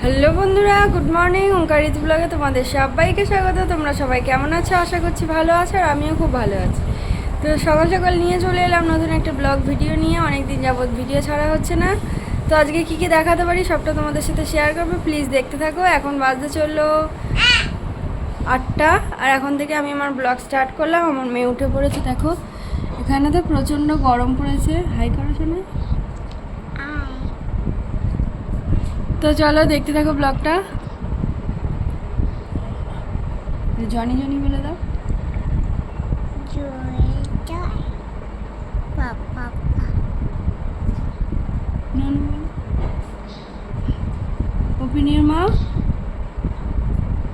Hello বন্ধুরা, good morning. ওঙ্কারিত ব্লগে তোমাদের সবাইকে স্বাগত। তোমরা সবাই কেমন আছো? আশা করছি ভালো আছো, আর আমিও খুব ভালো আছি। তো সকাল সকাল নিয়ে চলে এলাম নতুন একটা ব্লগ ভিডিও নিয়ে। অনেক দিন যাবত ভিডিও ছাড়া হচ্ছে না, তো আজকে কী কী দেখাতে পারি সবটা তোমাদের সাথে শেয়ার করবো। প্লিজ দেখতে থাকো। এখন বাজতে চললো 8টা, আর এখন থেকে আমি আমার ব্লগ স্টার্ট করলাম। আমার মেয়ে উঠে পড়েছে, দেখো এখানে তো প্রচণ্ড গরম পড়েছে। হাই করো শোনা। তো চলো দেখতে থাকো ব্লগটা। জনি জনি বলে দাও। Open your mouth.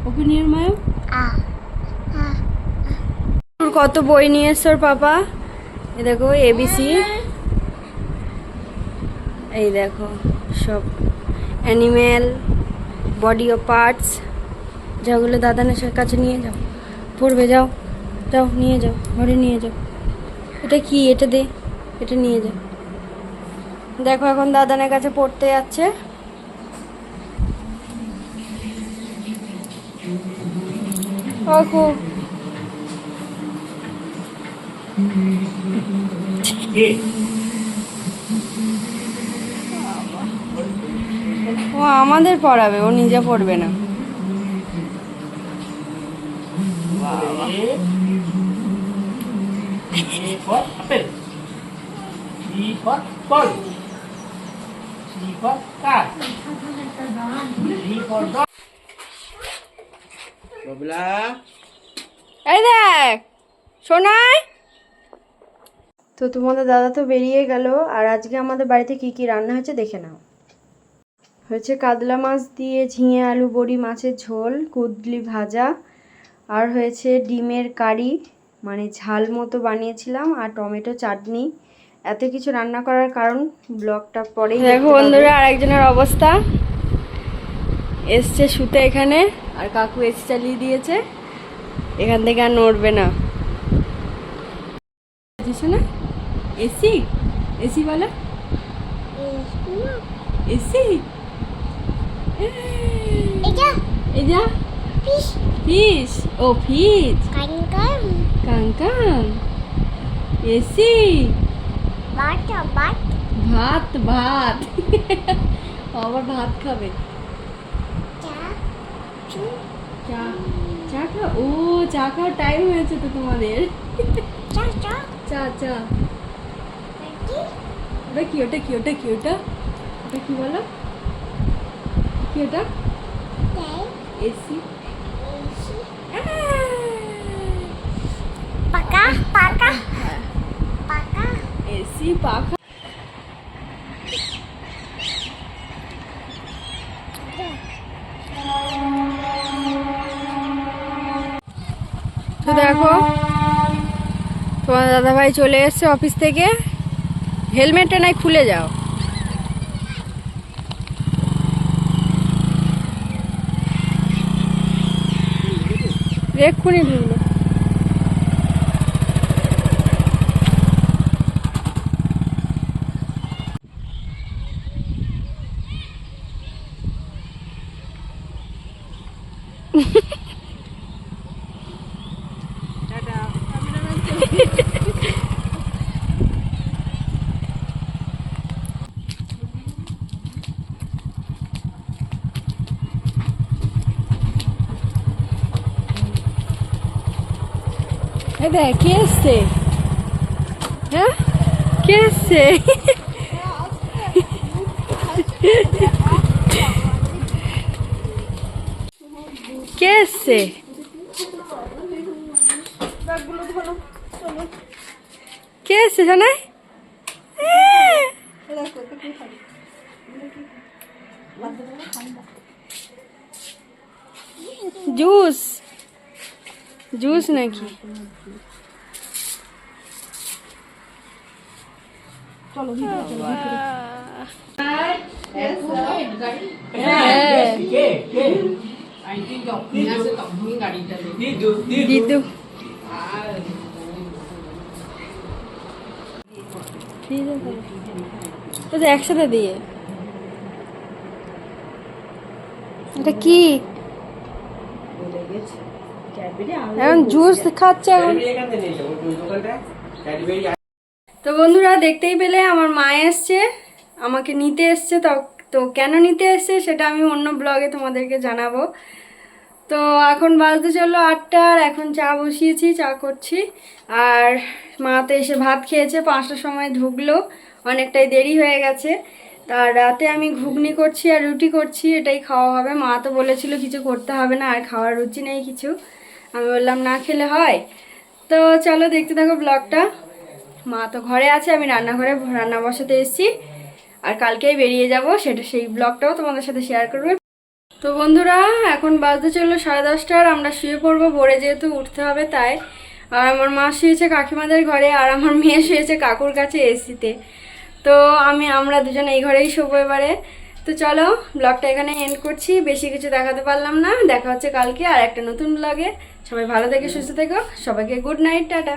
Open your mouth. কত বই নিয়ে এসছো পাপা? এই দেখো এবিসি, এই দেখো সব অ্যানিম্যাল, বডি অফ পার্টস, যেগুলো দাদানের কাছে নিয়ে যাও, পড়বে। যাও যাও নিয়ে যাও, ঘরে নিয়ে যাও। এটা কি? এটা দে, এটা নিয়ে যাও। দেখো এখন দাদানের কাছে পড়তে যাচ্ছে। ও খুব ও আমাদের পড়াবে, ও নিজে পড়বে না। এই দেখ শোনাই। তো তোমাদের দাদা তো বেরিয়ে গেল, আর আজকে আমাদের বাড়িতে কি কি রান্না হয়েছে দেখে নাও। হয়েছে কাতলা মাছ দিয়ে ঝিঙে আলু বড়ি মাছের ঝোল, কুদলি ভাজা, আর হয়েছে ডিমের কারি, মানে ঝাল মতো বানিয়েছিলাম, আর টমেটো চাটনি। এত কিছু রান্না করার কারণ ব্লগটা পরেই দেখো বন্ধুরা। আর একজনের অবস্থা এসছে শুতে এখানে, আর কাকু এসি চালিয়ে দিয়েছে, এখান থেকে আর নড়বে না। না এসি এসি বলে এসি। এটা ফিশ, ও ফিশ, কাঙ্কাং, এসি, ভাত ভাত আবার ভাত খাবে। চা চা খা, ও চা খাওয়ার টাইম হয়েছে তো তোমাদের। চা চা। ওটা কি? ওটা কি? ওটা কি? ওটা ওটা কি বলো? কি ওটা? এসি। পাকা পাকা পাকা এসি পাখা। তো দেখো তোমার দাদাভাই চলে এসছে অফিস থেকে। হেলমেটটা নাই খুলে যাও। এক্ষুনি ঢুকলো। দেখ কে এসছে? হ্যাঁ কে এসছে? কে এসছে? কে এসছে জানাই? জুস জুস নাকি? দিদু একসাথে দিয়ে এটা কি? এখন জুস খাচ্ছে এখন। তো বন্ধুরা দেখতেই পেলে আমার মা এসছে, আমাকে নিতে এসছে। তো কেন নিতে এসছে সেটা আমি অন্য ব্লগে তোমাদেরকে জানাবো। তো এখন বাজতে চললো 8টা, আর এখন চা বসিয়েছি, চা করছি। আর মা তো এসে ভাত খেয়েছে, 5টার সময় ঢুকলো, অনেকটাই দেরি হয়ে গেছে। তার রাতে আমি ঘুগনি করছি আর রুটি করছি, এটাই খাওয়া হবে। মা তো বলেছিল কিছু করতে হবে না, আর খাওয়ার রুচি নেই কিছু। আমি বললাম না খেলে হয়। তো চলো দেখতে থাকো ব্লগটা। মা তো ঘরে আছে, আমি রান্নাঘরে রান্না বসাতে এসেছি, আর কালকেই বেরিয়ে যাব, সেই ব্লগটাও তোমাদের সাথে শেয়ার করবো। তো বন্ধুরা এখন বাজতে চললো 10:30, আর আমরা শুয়ে পড়বো, ভোরে যেহেতু উঠতে হবে তাই। আর আমার মা শুয়েছে কাকিমাদের ঘরে, আর আমার মেয়ে শুয়েছে কাকুর কাছে এসিতে। তো আমরা দুজন এই ঘরেই শোবো এবারে। তো চলো ব্লগটা এখানে এন্ড করছি, বেশি কিছু দেখাতে পারলাম না। দেখা হচ্ছে কালকে আর একটা নতুন ব্লগে। সবাই ভালো থেকে সুস্থ থেকো, সবাইকে গুড নাইট, টাটা।